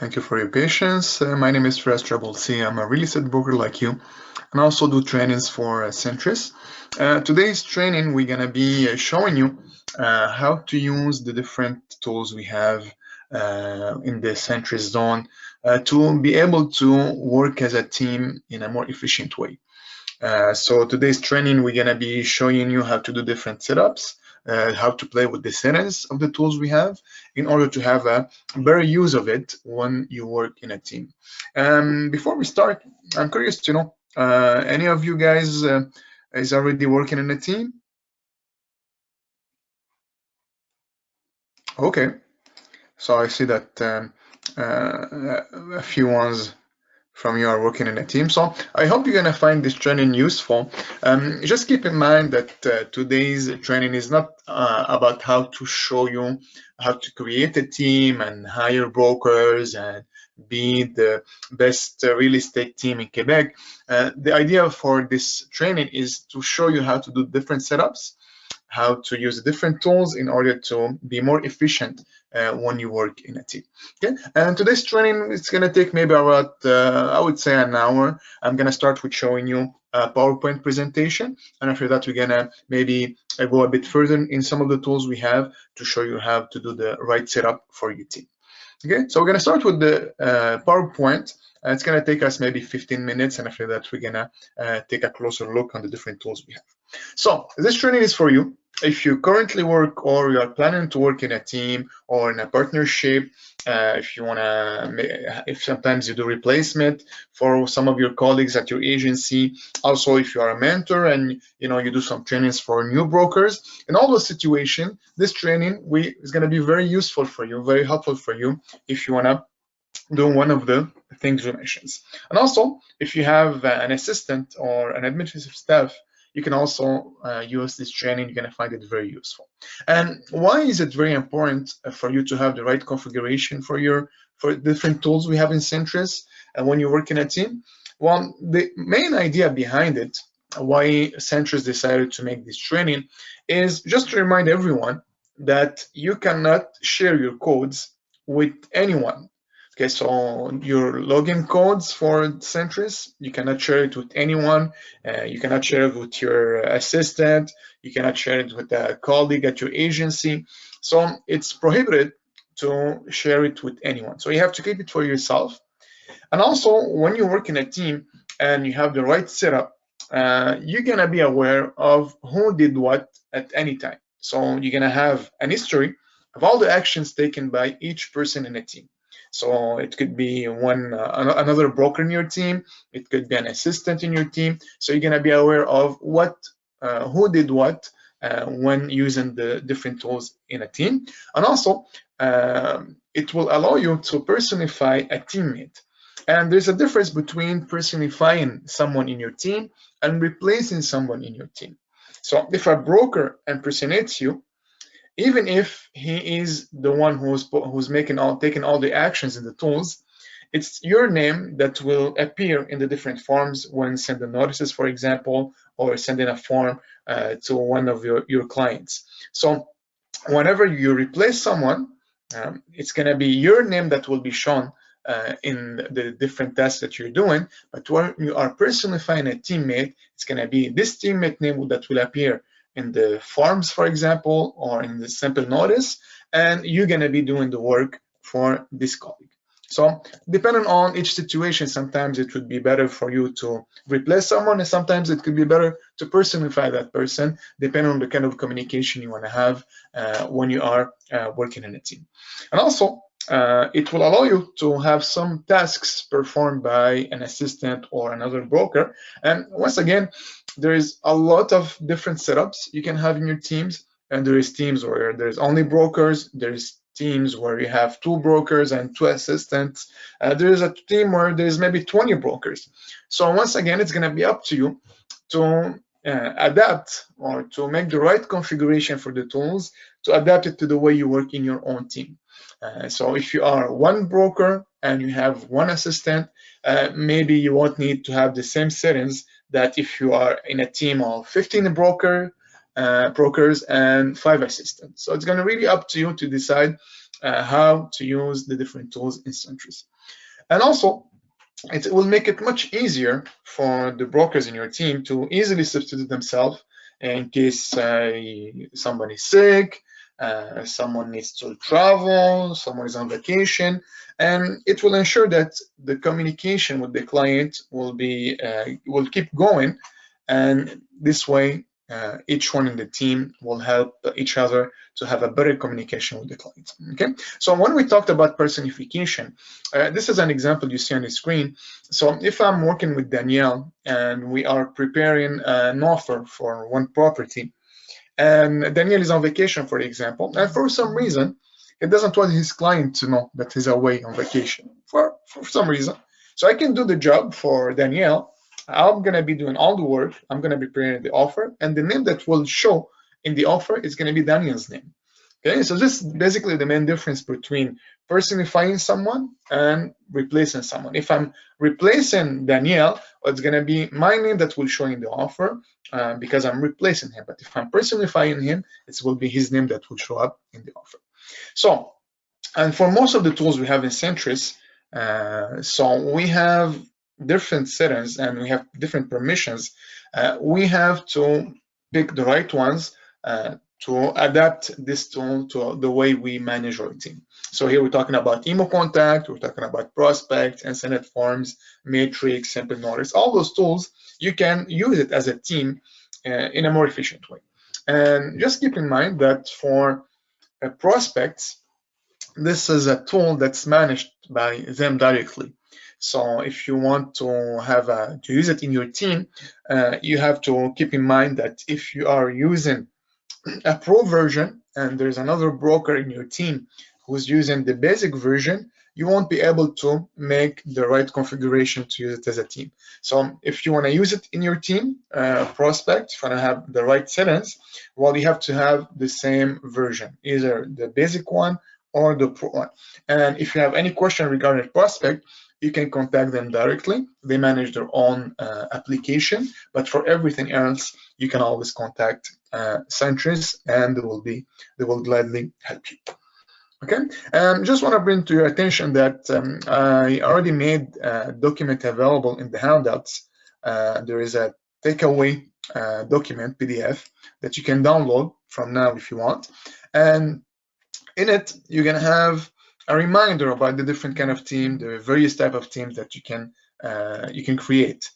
Thank you for your patience. My name is Firas Trabolsi. I'm a real estate broker like you, and I also do trainings for Centris. Today's training, we're gonna be showing you how to use the different tools we have in the Centris zone to be able to work as a team in a more efficient way. So today's training, we're gonna be showing you how to do different setups, how to play with the settings of the tools we have in order to have a better use of it when you work in a team. Before we start, I'm curious to know, any of you guys is already working in a team? Okay, so I see that a few ones from you are working in a team. So I hope you're gonna find this training useful. Just keep in mind that today's training is not about how to show you how to create a team and hire brokers and be the best real estate team in Quebec. The idea for this training is to show you how to do different setups, how to use different tools in order to be more efficient when you work in a team. Okay, and today's training is going to take maybe about, I would say, an hour. I'm going to start with showing you a PowerPoint presentation, and after that, we're going to maybe go a bit further in some of the tools we have to show you how to do the right setup for your team. Okay, so we're going to start with the PowerPoint. It's going to take us maybe 15 minutes, and after that, we're going to take a closer look on the different tools we have. So this training is for you. If you currently work or you are planning to work in a team or in a partnership, if you want to, if sometimes you do replacement for some of your colleagues at your agency, also if you are a mentor and you do some trainings for new brokers, in all those situations, this training is going to be very useful for you, very helpful for you if you want to do one of the things we mentioned. And also, if you have an assistant or an administrative staff, you can also use this training. You're going to find it very useful. And why is it very important for you to have the right configuration for different tools we have in Centris and when you work in a team? Well, the main idea behind it, why Centris decided to make this training, is just to remind everyone that you cannot share your codes with anyone. Okay, so your login codes for Centris, you cannot share it with anyone. You cannot share it with your assistant. You cannot share it with a colleague at your agency. So it's prohibited to share it with anyone. So you have to keep it for yourself. And also, when you work in a team and you have the right setup, you're gonna be aware of who did what at any time. So you're gonna have an history of all the actions taken by each person in a team. So it could be another broker in your team. It could be an assistant in your team. So you're gonna be aware of who did what when using the different tools in a team. And also, it will allow you to personify a teammate. And there's a difference between personifying someone in your team and replacing someone in your team. So if a broker impersonates you, even if he is the one who's taking all the actions in the tools, it's your name that will appear in the different forms when sending notices, for example, or sending a form to one of your clients. So whenever you replace someone, it's going to be your name that will be shown in the different tasks that you're doing. But when you are personifying a teammate, it's going to be this teammate name that will appear in the forms, for example, or in the simple notice, and you're going to be doing the work for this colleague. So depending on each situation, sometimes it would be better for you to replace someone, and sometimes it could be better to personify that person, depending on the kind of communication you want to have when you are working in a team. And also, it will allow you to have some tasks performed by an assistant or another broker. And once again, there is a lot of different setups you can have in your teams. And there is teams where there's only brokers. There's teams where you have 2 brokers and 2 assistants. There is a team where there's maybe 20 brokers. So once again, it's going to be up to you to adapt or to make the right configuration for the tools to adapt it to the way you work in your own team. So if you are one broker and you have one assistant, maybe you won't need to have the same settings that if you are in a team of 15 brokers and 5 assistants. So it's going to really up to you to decide how to use the different tools in Centris. And also, it will make it much easier for the brokers in your team to easily substitute themselves in case somebody's sick, someone needs to travel, someone is on vacation, and it will ensure that the communication with the client will keep going, and this way each one in the team will help each other to have a better communication with the client. Okay, so when we talked about personification, this is an example you see on the screen. So if I'm working with Danielle and we are preparing an offer for one property, and Danielle is on vacation, for example, and for some reason he doesn't want his client to know that he's away on vacation for some reason. So I can do the job for Danielle. I'm going to be doing all the work. I'm going to be preparing the offer, and the name that will show in the offer is going to be Daniel's name. Okay, so this is basically the main difference between personifying someone and replacing someone. If I'm replacing Danielle, it's going to be my name that will show in the offer because I'm replacing him. But if I'm personifying him, it will be his name that will show up in the offer. So, and for most of the tools we have in Centris, so we have different settings and we have different permissions. We have to pick the right ones to adapt this tool to the way we manage our team. So here we're talking about Immocontact, we're talking about Prospect, InstanetForms, Matrix, Simple Notice. All those tools, you can use it as a team in a more efficient way. And just keep in mind that for prospects, this is a tool that's managed by them directly. So if you want to use it in your team, you have to keep in mind that if you are using a pro version and there's another broker in your team who's using the basic version, you won't be able to make the right configuration to use it as a team. So if you want to use it in your team, prospect, if you want to have the right settings, well, you have to have the same version, either the basic one or the pro one. And if you have any question regarding prospect, you can contact them directly. They manage their own application, but for everything else, you can always contact Centris, and they will gladly help you. Okay, just want to bring to your attention that I already made a document available in the handouts. There is a takeaway document PDF that you can download from now if you want, and in it you're gonna have a reminder about the different kind of team, the various type of teams that you can create.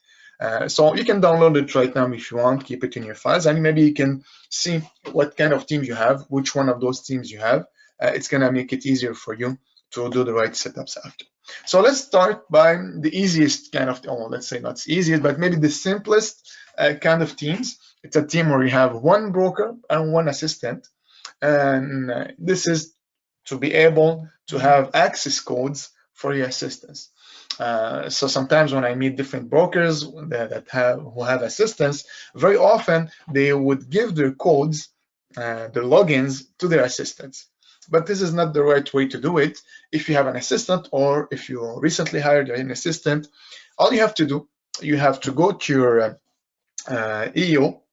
So you can download it right now if you want, keep it in your files, and maybe you can see what kind of team you have, which one of those teams you have. It's gonna make it easier for you to do the right setups after. So let's start by the easiest kind of, let's say not easiest, but maybe the simplest kind of teams. It's a team where you have one broker and one assistant, and this is to be able to have access codes for your assistants. So sometimes when I meet different brokers who have assistants, very often they would give their codes, their logins to their assistants. But this is not the right way to do it. If you have an assistant or if you recently hired an assistant, all you have to do, you have to go to your EO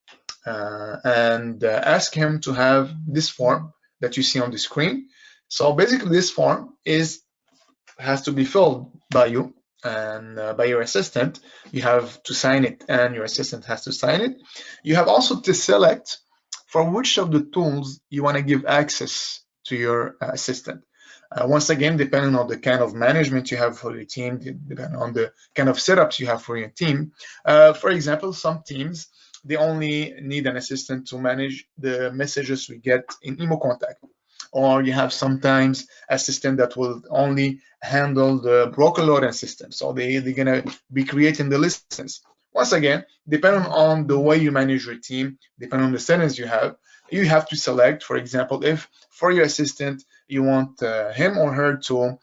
and ask him to have this form that you see on the screen. So basically this form has to be filled by you and by your assistant. You have to sign it and your assistant has to sign it. You have also to select for which of the tools you want to give access to your assistant. Once again, depending on the kind of management you have for your team, depending on the kind of setups you have for your team. For example, some teams, they only need an assistant to manage the messages we get in Immocontact. Or you have sometimes assistant that will only handle the broker loading system. So they're gonna be creating the listings. Once again, depending on the way you manage your team, depending on the settings you have to select, for example, if for your assistant, you want him or her to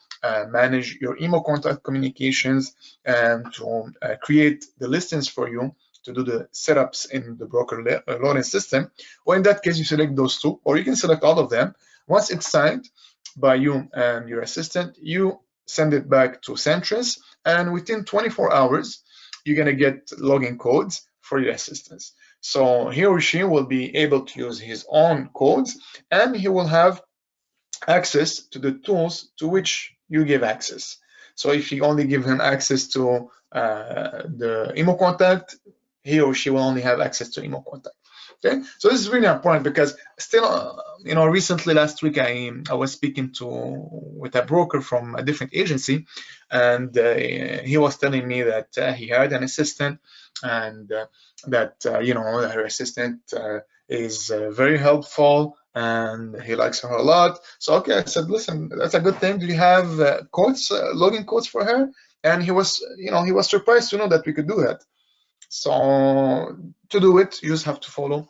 manage your Immocontact communications and to create the listings for you, to do the setups in the broker loading system. Well, in that case, you select those two, or you can select all of them. Once it's signed by you and your assistant, you send it back to Centris, and within 24 hours, you're gonna get login codes for your assistants. So he or she will be able to use his own codes, and he will have access to the tools to which you give access. So if you only give him access to the Immocontact, he or she will only have access to Immocontact. Okay, so this is really important because still, recently last week I was speaking with a broker from a different agency, and he was telling me that he had an assistant, and that her assistant is very helpful and he likes her a lot. So okay, I said, listen, that's a good thing. Do you have login codes for her? And he was surprised to know that we could do that. So to do it, you just have to follow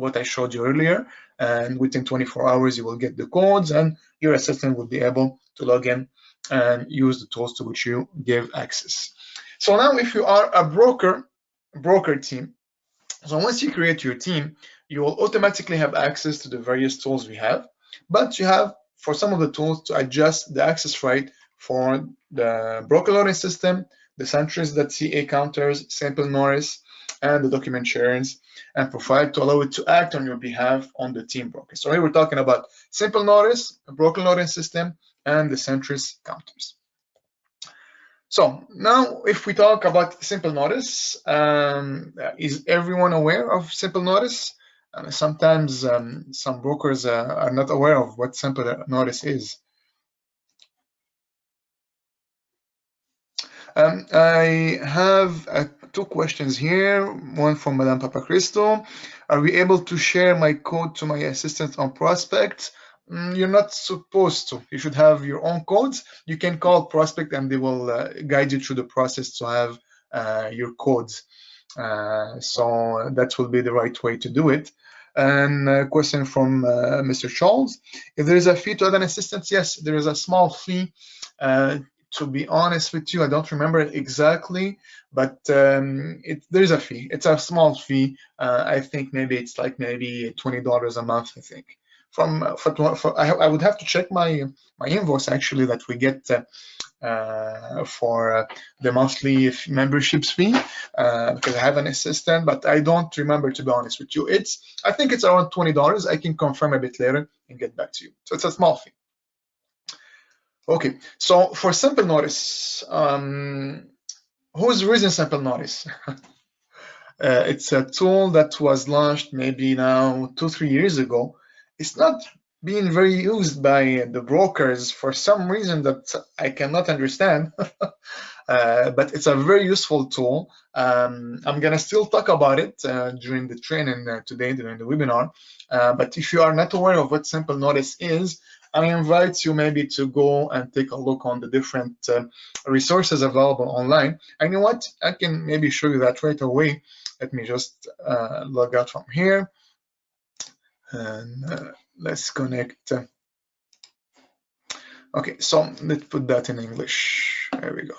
what I showed you earlier, and within 24 hours you will get the codes, and your assistant will be able to log in and use the tools to which you give access. So now if you are a broker team, so once you create your team, you will automatically have access to the various tools we have, but you have, for some of the tools, to adjust the access rate for the broker loading system, the Sentries.ca counters, Simple Notice, and the document sharings and profile to allow it to act on your behalf on the team broker. So here we're talking about Simple Notice, a broker loading system, and the Sentries counters. So now if we talk about Simple Notice, is everyone aware of Simple Notice? Sometimes some brokers are not aware of what Simple Notice is. I have two questions here, one from Madame Papacristo. Are we able to share my code to my assistant on Prospect? You're not supposed to. You should have your own codes. You can call Prospect and they will guide you through the process to have your codes. So that will be the right way to do it. And a question from Mr. Charles. If there is a fee to add an assistant, yes, there is a small fee. To be honest with you, I don't remember it but there's a fee. It's a small fee. I think maybe it's like maybe $20 a month, I think. I would have to check my invoice actually that we get for the monthly memberships fee because I have an assistant, but I don't remember, to be honest with you. I think it's around $20. I can confirm a bit later and get back to you. So it's a small fee. Okay, so for Simple Notice, who's using Simple Notice? It's a tool that was launched maybe now 2-3 years ago. It's not being very used by the brokers for some reason that I cannot understand, but it's a very useful tool. I'm gonna still talk about it during the training today, during the webinar, but if you are not aware of what Simple Notice is, I invite you maybe to go and take a look on the different resources available online. And you know what? I can maybe show you that right away. Let me just log out from here. And let's connect. Okay, so let's put that in English. There we go.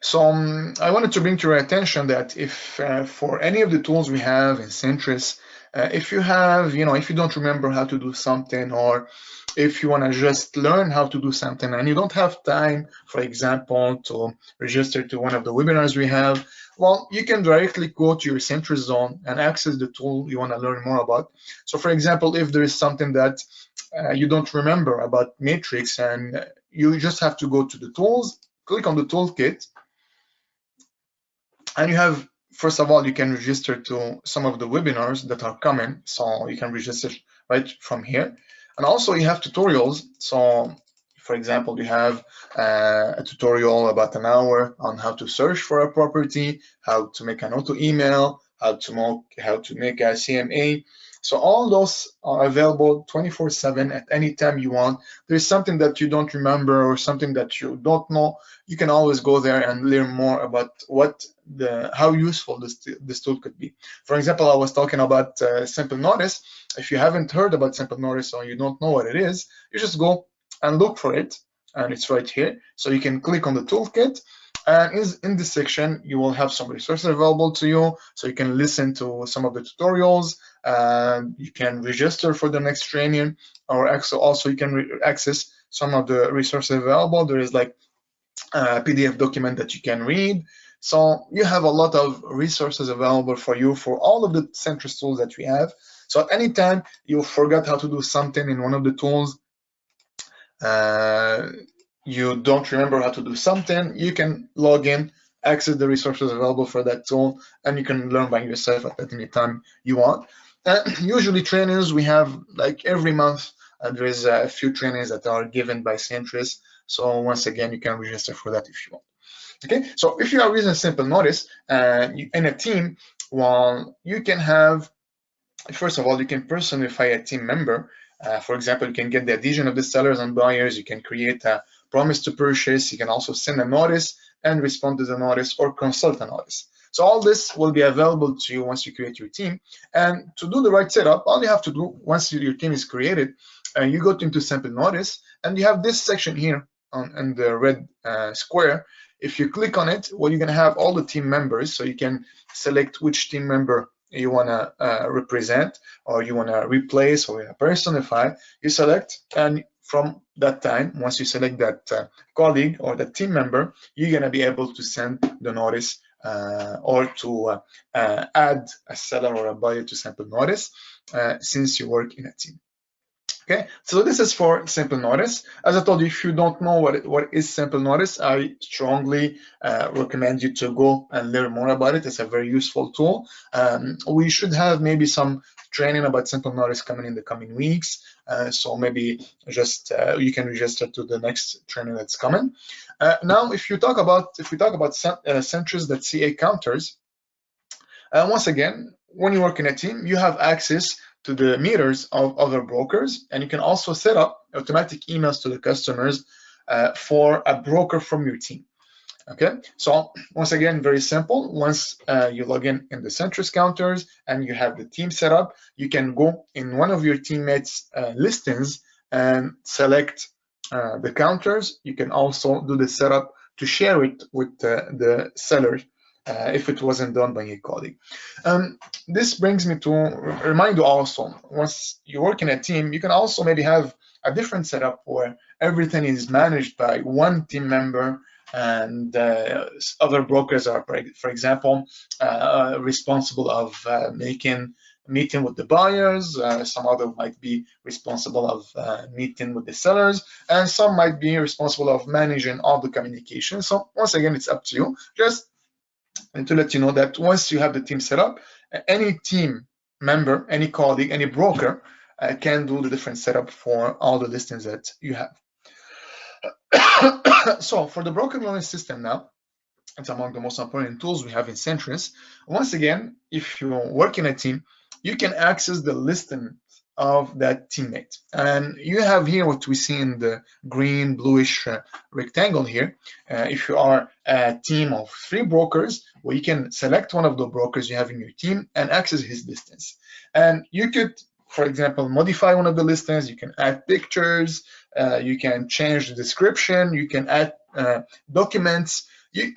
So I wanted to bring to your attention that if for any of the tools we have in Sentries, if you don't remember how to do something, or if you want to just learn how to do something and you don't have time, for example, to register to one of the webinars we have, well, you can directly go to your Sentries zone and access the tool you want to learn more about. So for example, if there is something that you don't remember about Matrix and you just have to go to the tools, click on the toolkit, and you have, first of all, you can register to some of the webinars that are coming. So you can register right from here. And also you have tutorials. So for example, you have a tutorial about an hour on how to search for a property, how to make an auto email, how to make a CMA. So all those are available 24/7 at any time you want. There's something that you don't remember or something that you don't know, you can always go there and learn more about how useful this tool could be. For example, I was talking about Simple Notice. If you haven't heard about Simple Notice or you don't know what it is, you just go and look for it, and it's right here. So you can click on the toolkit, and in this section you will have some resources available to you, so you can listen to some of the tutorials, and you can register for the next training, or also you can access some of the resources available. There is like a PDF document that you can read. So you have a lot of resources available for you for all of the Sentries tools that we have. So at any time you forgot how to do something in one of the tools, you don't remember how to do something, you can log in, access the resources available for that tool, and you can learn by yourself at any time you want. Usually trainings we have like every month. There is a few trainings that are given by Centris. So once again, you can register for that if you want. Okay, so if you are using Simple Notice in a team, well, you can have, first of all, you can personify a team member. For example, you can get the adhesion of the sellers and buyers. You can create a promise to purchase. You can also send a notice and respond to the notice or consult a notice. So all this will be available to you once you create your team. And to do the right setup, all you have to do once your team is created, you go into Simple Notice, and you have this section here in the red square. If you click on it, well, you're going to have all the team members, so you can select which team member you want to represent, or you want to replace, or you want to personify. You select, and from that time, once you select that colleague or that team member, you're going to be able to send the notice or to add a seller or a buyer to Simple Notice since you work in a team. Okay, so this is for Simple Notice. As I told you, if you don't know what is Simple Notice, I strongly recommend you to go and learn more about it. It's a very useful tool. We should have maybe some training about Simple Notice coming in the coming weeks. So maybe just you can register to the next training that's coming. Now, if we talk about Centris.ca counters, once again, when you work in a team, you have access to the meters of other brokers, and you can also set up automatic emails to the customers for a broker from your team. Okay, so once again, very simple. Once you log in the Centris counters and you have the team set up, you can go in one of your teammates' listings and select the counters. You can also do the setup to share it with the seller if it wasn't done by a colleague. This brings me to remind you also, once you work in a team, you can also maybe have a different setup where everything is managed by one team member, and other brokers are, for example, responsible of making meeting with the buyers, some other might be responsible of meeting with the sellers, and some might be responsible of managing all the communication. So once again, it's up to you. Just and to let you know that once you have the team set up, any team member, any colleague, any broker can do the different setup for all the listings that you have. So for the broker loan system now, it's among the most important tools we have in Centris. Once again, if you work in a team, you can access the listing of that teammate. And you have here what we see in the green bluish rectangle here. If you are a team of 3 brokers, well, you can select one of the brokers you have in your team and access his listings. And you could, for example, modify one of the listings. You can add pictures, you can change the description, you can add documents,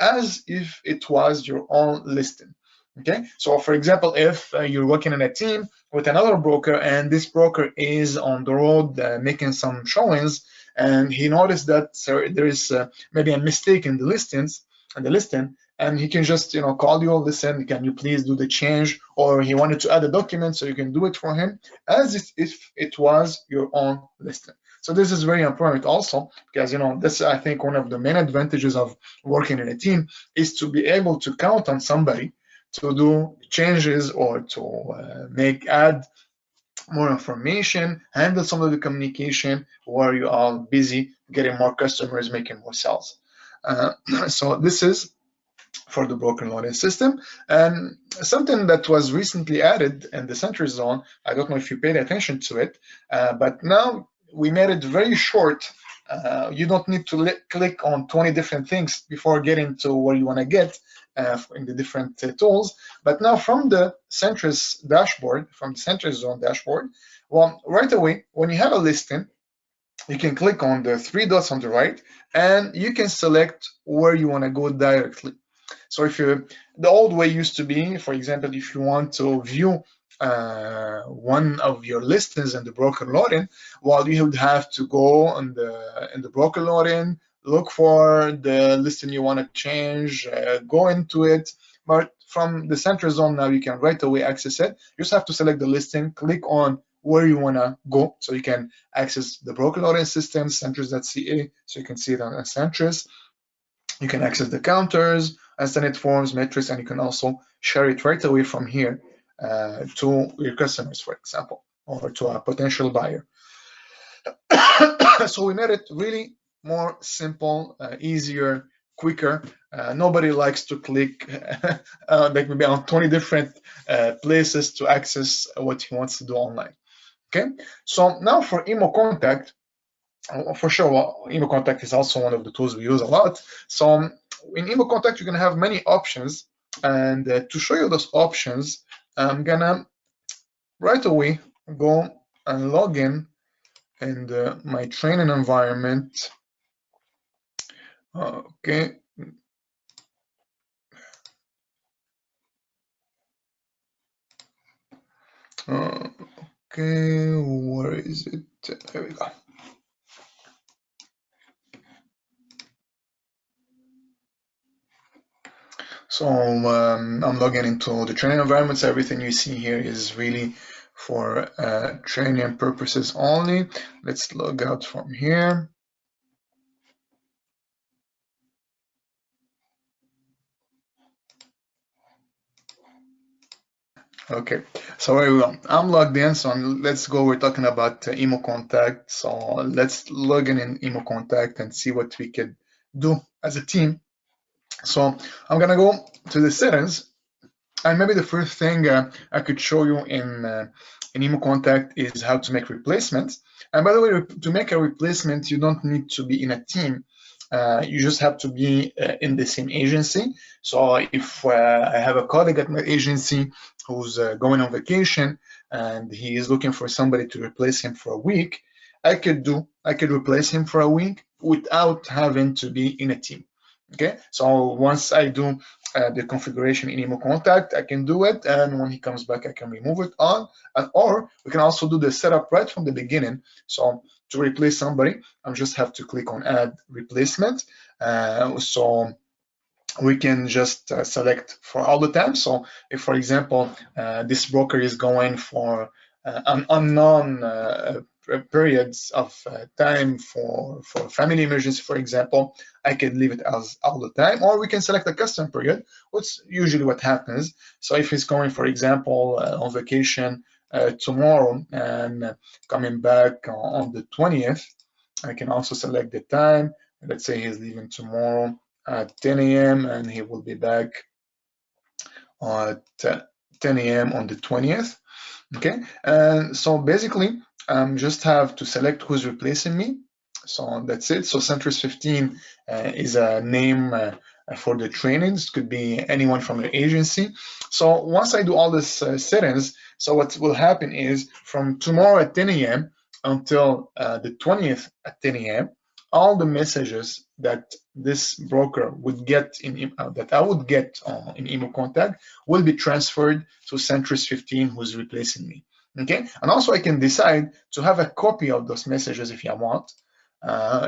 as if it was your own listing. Okay, so for example, if you're working in a team with another broker and this broker is on the road making some showings, and he noticed that there is maybe a mistake in the listing, and he can just call you, listen, can you please do the change, or he wanted to add a document, so you can do it for him as if it was your own listing. So this is very important also, because this, I think, one of the main advantages of working in a team is to be able to count on somebody to do changes or to add more information, handle some of the communication while you are busy getting more customers, making more sales. So this is for the broker loading system. And something that was recently added in the Centris zone, I don't know if you paid attention to it, but now we made it very short. You don't need to click on 20 different things before getting to where you want to get in the different tools. But now from the Centris dashboard, from the Centris zone dashboard, well, right away, when you have a listing, you can click on the 3 dots on the right, and you can select where you want to go directly. So if the old way used to be, for example, if you want to view one of your listings in the broker login, well, you would have to go in the broker login, look for the listing you want to change, go into it, but from the center zone now you can right away access it. You just have to select the listing, click on where you want to go, so you can access the broker login system, Centris.ca, so you can see it on Centris. You can access the counters, InstanetForms, metrics, and you can also share it right away from here to your customers, for example, or to a potential buyer. So we made it really more simple, easier, quicker. Nobody likes to click like maybe on 20 different places to access what he wants to do online. Okay, so now for Immocontact, for sure, Immocontact is also one of the tools we use a lot. So in Immocontact, you're gonna have many options, and to show you those options, I'm gonna right away go and log in my training environment. Okay. Okay, where is it? There we go. So I'm logging into the training environment. So everything you see here is really for training purposes only. Let's log out from here. Okay, so here we go. I'm logged in, so let's go. We're talking about Immocontact. So let's log in Immocontact and see what we could do as a team. So I'm gonna go to the settings, and maybe the first thing I could show you in Immocontact is how to make replacements. And by the way, to make a replacement, you don't need to be in a team. You just have to be in the same agency. So if I have a colleague at my agency who's going on vacation and he is looking for somebody to replace him for a week, I could replace him for a week without having to be in a team. Okay, so once I do the configuration in Immocontact, I can do it, and when he comes back, I can remove it on, or we can also do the setup right from the beginning. So to replace somebody, I just have to click on Add Replacement. So we can just select for all the time. So if, for example, this broker is going for an unknown periods of time for family emergency, for example, I can leave it as all the time, or we can select a custom period, which usually what happens. So if he's going, for example, on vacation tomorrow and coming back on the 20th, I can also select the time. Let's say he's leaving tomorrow at 10 a.m. and he will be back at 10 a.m. on the 20th. Okay, and so basically just have to select who's replacing me. So that's it. So Centris 15 is a name for the trainings. It could be anyone from your agency. So once I do all this settings, so what will happen is from tomorrow at 10 a.m. until the 20th at 10 a.m., all the messages that this broker would get that I would get in Immocontact will be transferred to Centris 15, who's replacing me. Okay, and also I can decide to have a copy of those messages if I want.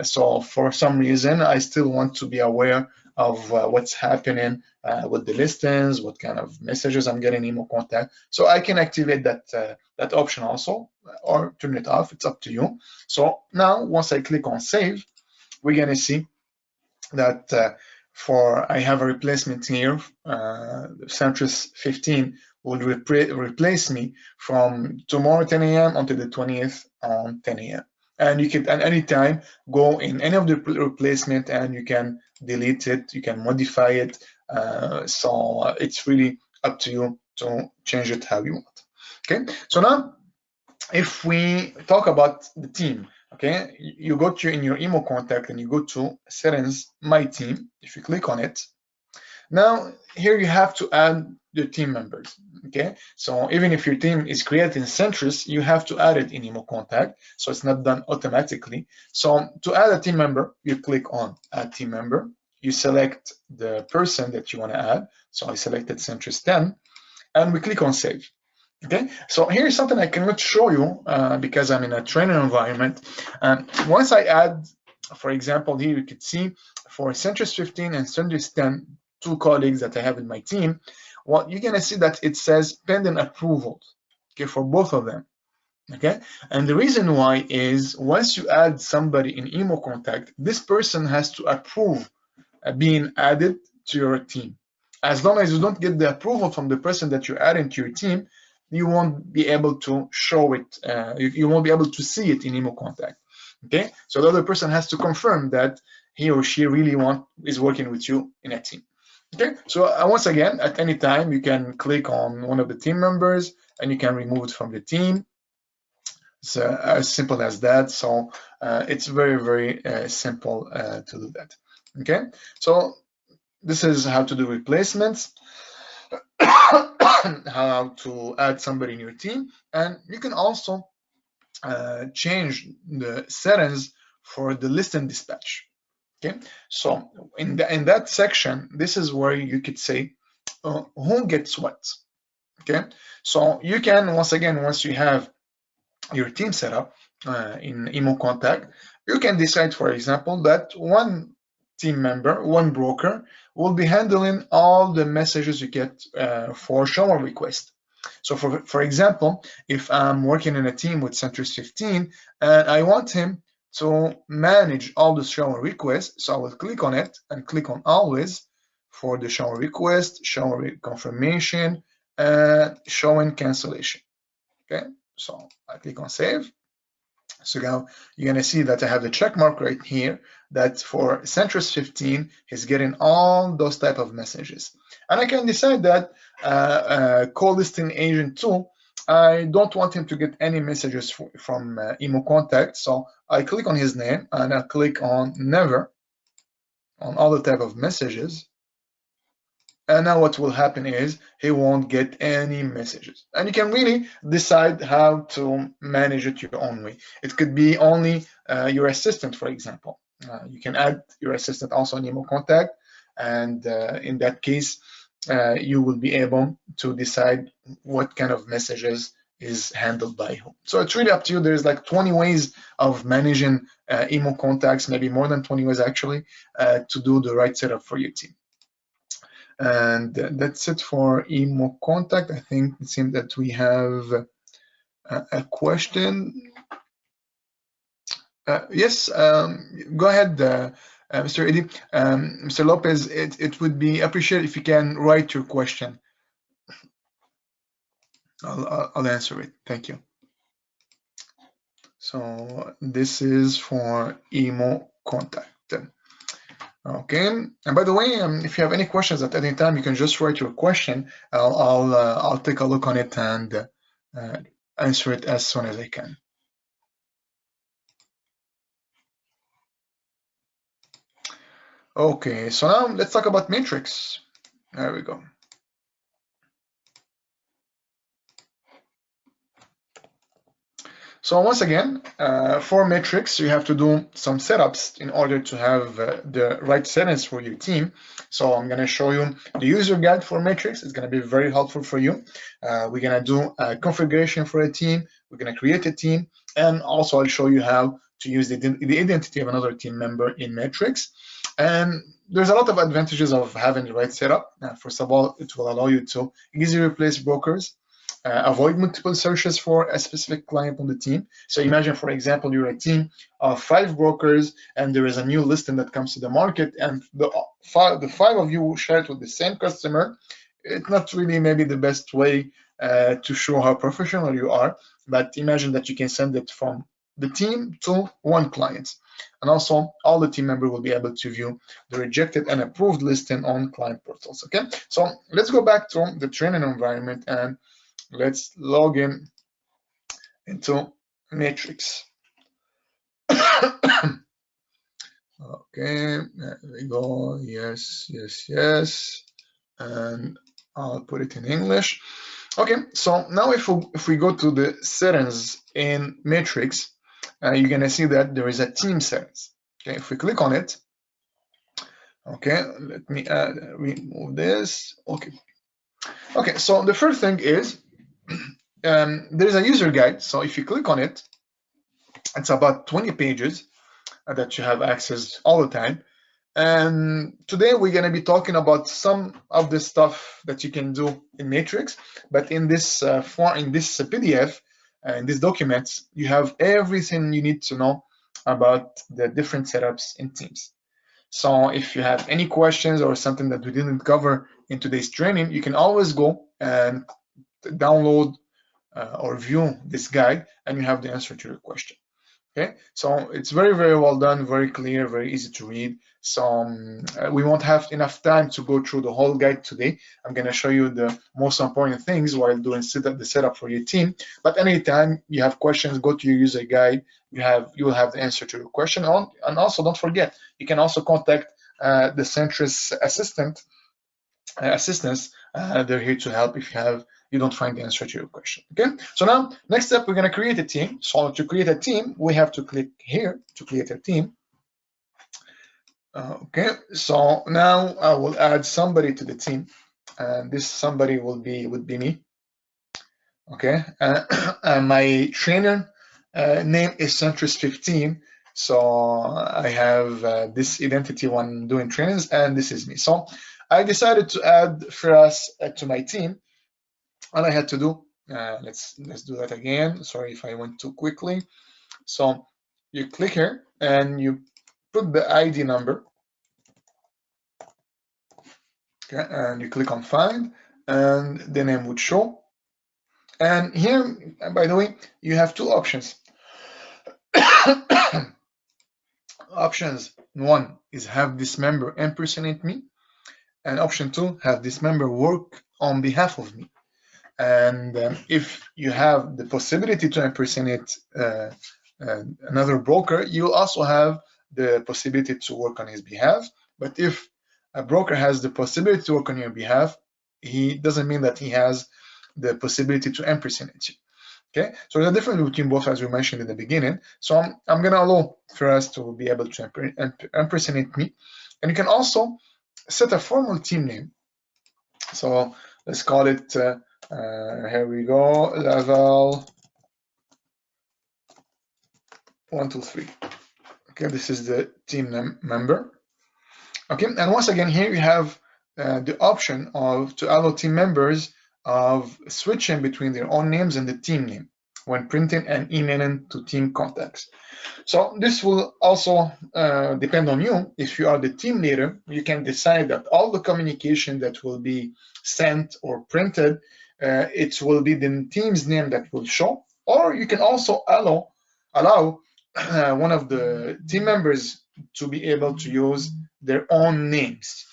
So for some reason, I still want to be aware of what's happening with the listings, what kind of messages I'm getting in Immocontact. So I can activate that option also, or turn it off. It's up to you. So now, once I click on Save, we're gonna see that I have a replacement here. Centris 15 will replace me from tomorrow 10 a.m. until the 20th on 10 a.m. And you can at any time go in any of the replacement and you can delete it, you can modify it. So it's really up to you to change it how you want. Okay, so now if we talk about the team, okay, you go to in your Immocontact and you go to settings, my team. If you click on it, now here you have to add your team members. Okay, so even if your team is created in Centris, you have to add it in Immocontact, so it's not done automatically. So to add a team member, you click on Add Team Member. You select the person that you want to add. So I selected Centris 10, and we click on Save. Okay, so here's something I cannot show you because I'm in a training environment. Once I add, for example, here you could see for Centris 15 and Centris 10 two colleagues that I have in my team, well, you're gonna see that it says pending approval, okay, for both of them. Okay, and the reason why is once you add somebody in Immocontact, this person has to approve being added to your team. As long as you don't get the approval from the person that you're adding to your team, you won't be able to show it, you won't be able to see it in Immocontact. Okay, so the other person has to confirm that he or she really is working with you in a team. Okay, so once again, at any time, you can click on one of the team members and you can remove it from the team. It's as simple as that. So it's very, very simple to do that. Okay, so this is how to do replacements, how to add somebody in your team, and you can also change the settings for the list and dispatch. Okay, so in that section, this is where you could say who gets what. Okay, so you can, once again, once you have your team set up in Immocontact, you can decide, for example, that one team member, one broker, will be handling all the messages you get for shower request. So for example, if I'm working in a team with Centris 15 and I want him to manage all the shower requests, so I will click on it and click on always for the shower request, shower confirmation, and showing cancellation. Okay, so I click on save. So now you're going to see that I have the check mark right here that for Centris 15 he's getting all those type of messages. And I can decide that call listing agent 2, I don't want him to get any messages from Immocontact. So I click on his name and I click on never on all the type of messages. And now what will happen is he won't get any messages. And you can really decide how to manage it your own way. It could be only your assistant, for example. You can add your assistant also in Immocontact, and in that case, you will be able to decide what kind of messages is handled by whom. So it's really up to you. There's like 20 ways of managing Immocontacts, maybe more than 20 ways actually, to do the right setup for your team. And that's it for Immocontact. I think it seems that we have a question. Yes, go ahead, Mr. Eddie. Mr. Lopez, it would be appreciated if you can write your question. I'll answer it. Thank you. So this is for Immocontact. Okay, and by the way, if you have any questions at any time, you can just write your question. I'll take a look on it and answer it as soon as I can. Okay, so now let's talk about matrix. There we go. So once again, for matrix, you have to do some setups in order to have the right settings for your team. So I'm going to show you the user guide for matrix. It's going to be very helpful for you. We're going to do a configuration for a team. We're going to create a team. And also I'll show you how to use the identity of another team member in matrix. And there's a lot of advantages of having the right setup. First of all, it will allow you to easily replace brokers. Avoid multiple searches for a specific client on the team. So imagine, for example, you're a team of 5 brokers and there is a new listing that comes to the market and the five of you share it with the same customer. It's not really maybe the best way to show how professional you are, but imagine that you can send it from the team to one client. And also all the team members will be able to view the rejected and approved listing on client portals. Okay, so let's go back to the training environment and let's log in into matrix. Okay, there we go. Yes, and I'll put it in English. Okay, so now if we go to the settings in matrix, you're gonna see that there is a team settings. Okay, if we click on it, okay, let me remove this. Okay, so the first thing is there is a user guide. So if you click on it, it's about 20 pages that you have access all the time. And today we're going to be talking about some of the stuff that you can do in Matrix, but in this form, in this PDF, in these documents, you have everything you need to know about the different setups in Teams. So if you have any questions or something that we didn't cover in today's training, you can always go and download or view this guide, and you have the answer to your question. Okay, so it's very, very well done, very clear, very easy to read. So we won't have enough time to go through the whole guide today. I'm going to show you the most important things while doing the setup for your team. But anytime you have questions, go to your user guide. You will have the answer to your question. And also, don't forget, you can also contact the Centris assistants. They're here to help if you don't find the answer to your question. Okay, so now next step, we're going to create a team. So to create a team, we have to click here to create a team. Okay, so now I will add somebody to the team, and this somebody would be me. Okay, my trainer name is Centris15. So I have this identity when I'm doing trainings, and this is me. So I decided to add Firas to my team. All I had to do, let's do that again. Sorry if I went too quickly. So you click here and you put the ID number. Okay, and you click on find, and the name would show. And here, by the way, you have two options. Options one is have this member impersonate me, and option two, have this member work on behalf of me. And if you have the possibility to impersonate another broker, you also have the possibility to work on his behalf. But if a broker has the possibility to work on your behalf, he doesn't mean that he has the possibility to impersonate you. Okay, so there's a difference between both, as we mentioned in the beginning. So I'm going to allow for us to be able to impersonate me. And you can also set a formal team name. So let's call it, here we go, level 1, 2, 3. Okay, this is the team member. Okay, and once again, here you have the option to allow team members of switching between their own names and the team name when printing and emailing to team contacts. So this will also depend on you. If you are the team leader, you can decide that all the communication that will be sent or printed, it will be the team's name that will show, or you can also allow one of the team members to be able to use their own names.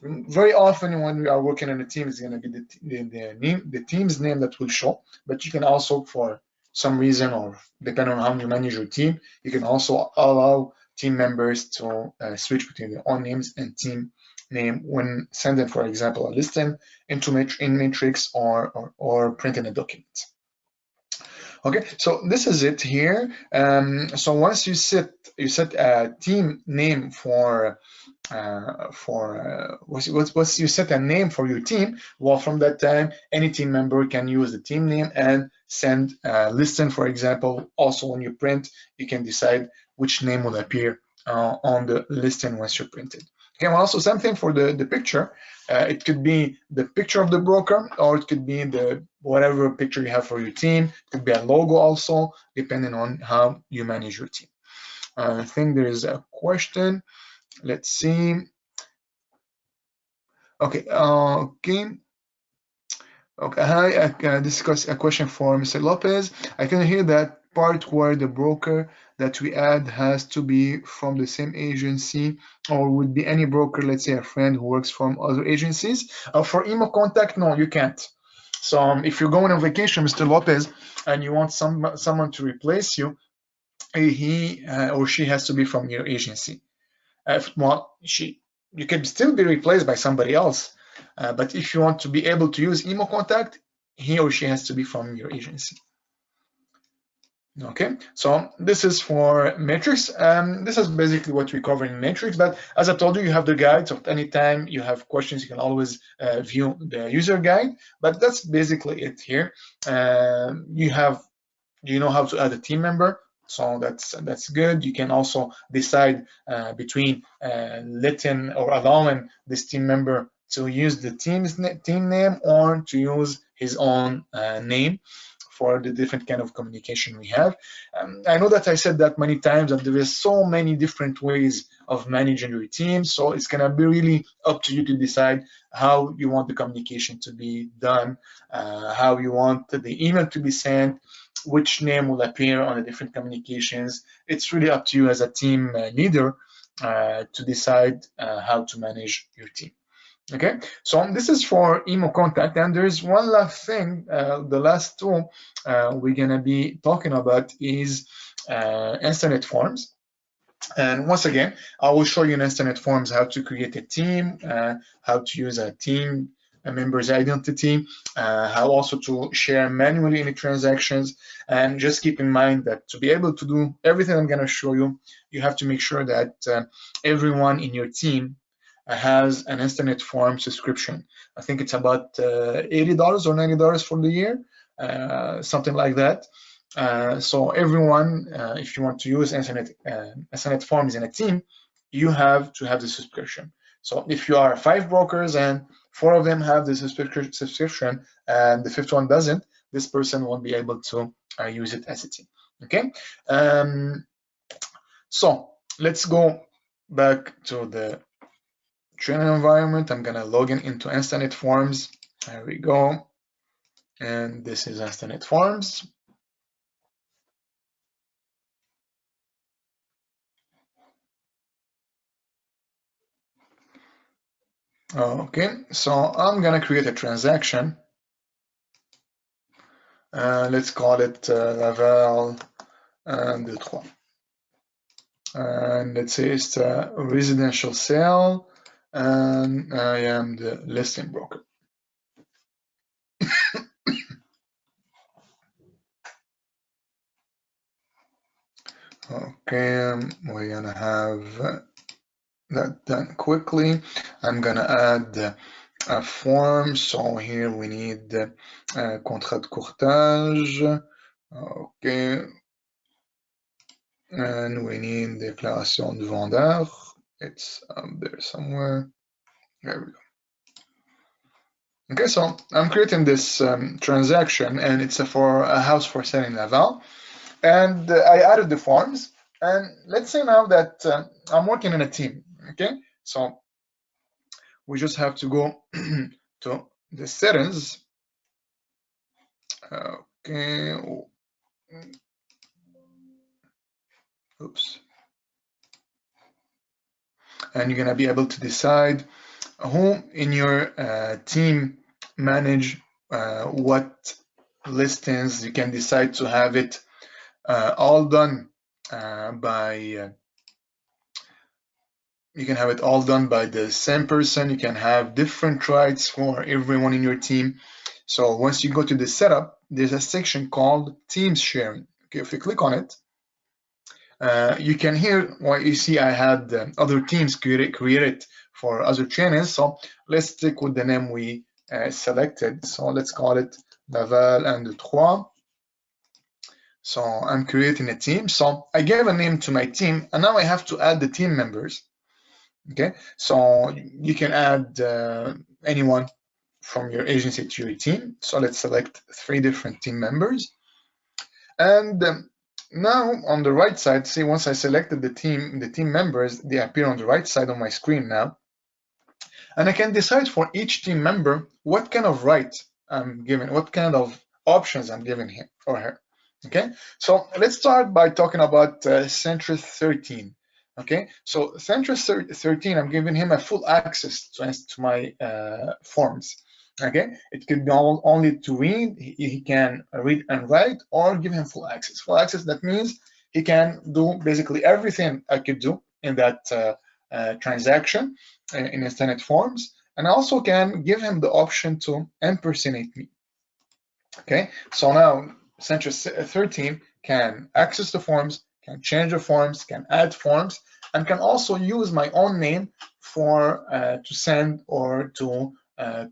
Very often when we are working in a team, it's going to be the team's name that will show, but you can also, for some reason, or depending on how you manage your team, you can also allow team members to switch between their own names and team name when sending, for example, a listing in Matrix or printing a document. Okay, so this is it here. So once you set a team name once you set a name for your team, well, from that time, any team member can use the team name and send a listing, for example. Also, when you print, you can decide which name will appear on the listing once you print it. Okay, well, also something for the picture. It could be the picture of the broker, or it could be the whatever picture you have for your team. It could be a logo also, depending on how you manage your team. I think there is a question. Let's see. Okay. Okay. Hi. I discuss a question for Mr. Lopez. I can hear that part where the broker that we add has to be from the same agency, or would be any broker, let's say a friend who works from other agencies. For Immocontact, no, you can't. So if you're going on vacation, Mr. Lopez, and you want someone to replace you, he or she has to be from your agency. You can still be replaced by somebody else, but if you want to be able to use Immocontact, he or she has to be from your agency. Okay, so this is for Matrix. This is basically what we cover in Matrix, but as I told you, you have the guide, so anytime you have questions, you can always view the user guide, but that's basically it here. You know how to add a team member, So that's good. You can also decide between letting or allowing this team member to use the team name or to use his own name for the different kind of communication we have. I know that I said that many times, that there is so many different ways of managing your team. So it's gonna be really up to you to decide how you want the communication to be done, how you want the email to be sent, which name will appear on the different communications. It's really up to you as a team leader to decide how to manage your team. Okay, so this is for Immocontact, and there's one last thing. The last tool we're gonna be talking about is InstanetForms. And once again, I will show you in InstanetForms how to create a team, how to use a team a member's identity, how also to share manually any transactions. And just keep in mind that to be able to do everything I'm going to show you, you have to make sure that everyone in your team has an InstanetForms subscription. I think it's about $80 or $90 for the year, something like that. So everyone, if you want to use InstanetForms in a team, you have to have the subscription. So if you are 5 brokers and 4 of them have the subscription and the 5th one doesn't, this person won't be able to use it as a team. Okay. So let's go back to the training environment. I'm gonna log in into InstanetForms. There we go. And this is InstanetForms. Okay, so I'm gonna create a transaction. Let's call it Laval 2-3. And let's say it's a residential sale, and I am the listing broker. Okay, we're gonna have that done quickly. I'm gonna add a form. So here we need contrat de courtage. Okay. And we need déclaration de vendeur. It's up there somewhere. There we go. Okay, so I'm creating this transaction, and it's for a house for sale in Laval. And I added the forms. And let's say now that I'm working in a team. Okay, so we just have to go to the settings. Okay. Oops. And you're gonna be able to decide who in your team manage what listings. You can decide to have it all done you can have it all done by the same person. You can have different rights for everyone in your team. So once you go to the setup, there's a section called Teams Sharing. Okay, if you click on it, you can hear what you see. I had other teams created for other channels. So let's stick with the name we selected. So let's call it Laval 1-2-3. So I'm creating a team. So I gave a name to my team, and now I have to add the team members. Okay, so you can add anyone from your agency to your team. So let's select 3 different team members. And now on the right side, see, once I selected the team members, they appear on the right side of my screen now. And I can decide for each team member what kind of rights I'm giving, what kind of options I'm giving him or her. Okay, so let's start by talking about Centrist 13. Okay, so Centrist 13, I'm giving him a full access to my forms. Okay, it could be only to read. He can read and write, or give him full access. Full access, that means he can do basically everything I could do in that transaction in InstanetForms, and I also can give him the option to impersonate me. Okay, so now Centrist 13 can access the forms, can change the forms, can add forms, and can also use my own name for to send or to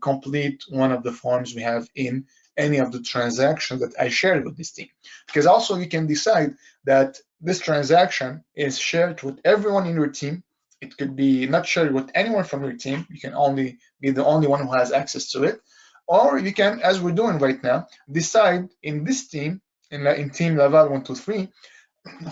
complete one of the forms we have in any of the transactions that I shared with this team. Because also you can decide that this transaction is shared with everyone in your team. It could be not shared with anyone from your team. You can only be the only one who has access to it. Or you can, as we're doing right now, decide in this team, in team level 1, 2, 3,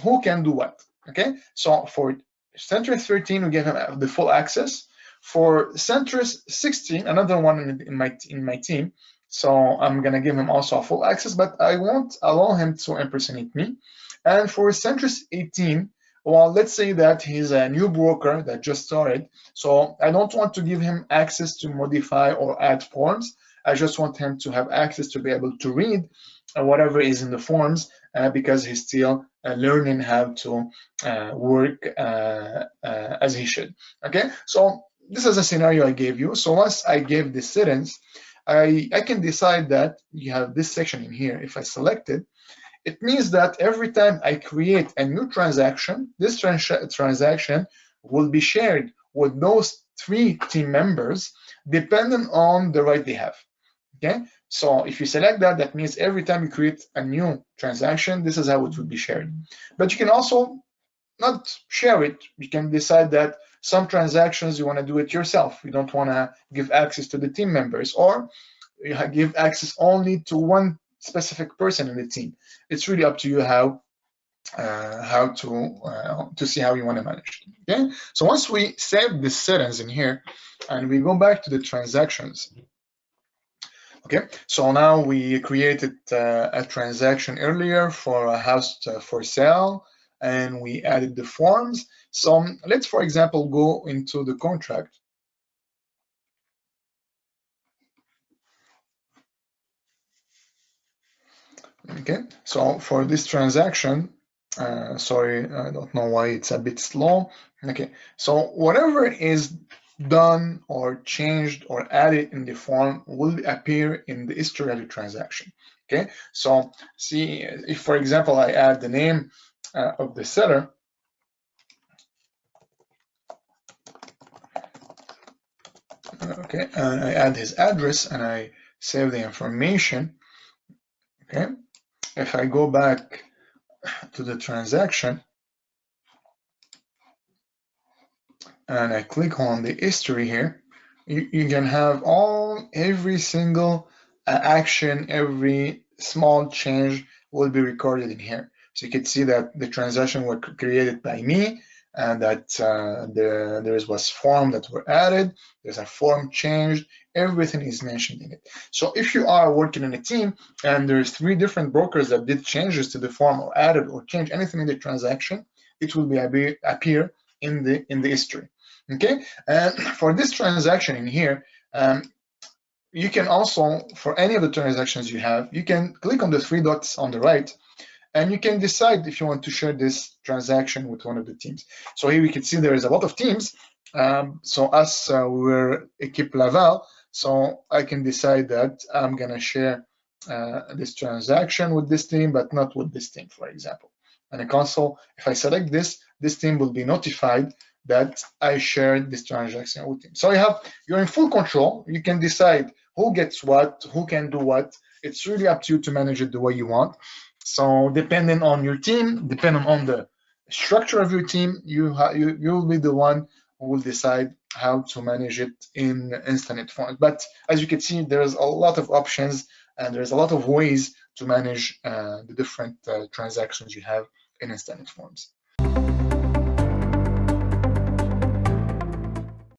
who can do what. Okay, so for centrist 13, we give him the full access. For centrist 16, another one in my team, so I'm gonna give him also a full access, but I won't allow him to impersonate me. And for centrist 18, well, let's say that he's a new broker that just started, so I don't want to give him access to modify or add forms. I just want him to have access to be able to read whatever is in the forms, because he's still learning how to work as he should. Okay, so this is a scenario I gave you. So once I gave the settings, I can decide that you have this section in here. If I select it, it means that every time I create a new transaction, this transaction will be shared with those 3 team members, depending on the right they have. Okay, so if you select that, that means every time you create a new transaction, this is how it will be shared. But you can also not share it. You can decide that some transactions you want to do it yourself. You don't want to give access to the team members, or you give access only to one specific person in the team. It's really up to you how to see how you want to manage it. Okay, so once we save the settings in here and we go back to the transactions. Okay, so now we created a transaction earlier for a house for sale, and we added the forms. So let's, for example, go into the contract. Okay, so for this transaction, sorry, I don't know why it's a bit slow. Okay, so whatever is done or changed or added in the form will appear in the history of the transaction. Okay, so see, if for example I add the name of the seller, okay, and I add his address and I save the information. Okay, if I go back to the transaction and I click on the history here, you can have every single action, every small change will be recorded in here. So you can see that the transaction was created by me, and that there was form that were added, there's a form changed, everything is mentioned in it. So if you are working in a team and there's 3 different brokers that did changes to the form or added or changed anything in the transaction, it will be appear in the history. Okay, and for this transaction in here, you can also, for any of the transactions you have, you can click on the 3 dots on the right, and you can decide if you want to share this transaction with one of the teams. So here we can see there is a lot of teams. So us, we're Equipe Laval, so I can decide that I'm gonna share this transaction with this team, but not with this team, for example. And in console, if I select this team will be notified that I shared this transaction with him. So you're in full control. You can decide who gets what, who can do what. It's really up to you to manage it the way you want. So depending on your team, depending on the structure of your team, you'll be the one who will decide how to manage it in InstanetForms. But as you can see, there's a lot of options and there's a lot of ways to manage the different transactions you have in InstanetForms.